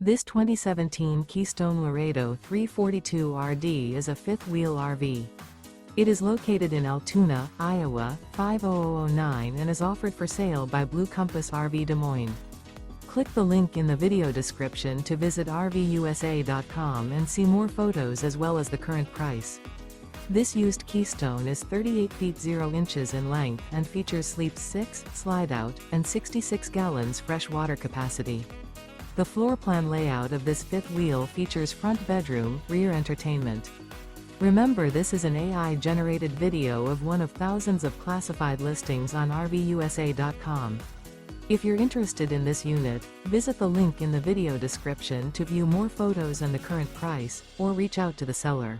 This 2017 Keystone Laredo 342RD is a fifth-wheel RV. It is located in Altoona, Iowa, 50009 and is offered for sale by Blue Compass RV Des Moines. Click the link in the video description to visit RVUSA.com and see more photos as well as the current price. This used Keystone is 38 feet 0 inches in length and features sleeps 6, Slideout, and 66 gallons fresh water capacity. The floor plan layout of this fifth wheel features front bedroom, rear entertainment. Remember, this is an AI-generated video of one of thousands of classified listings on RVUSA.com. If you're interested in this unit, visit the link in the video description to view more photos and the current price, or reach out to the seller.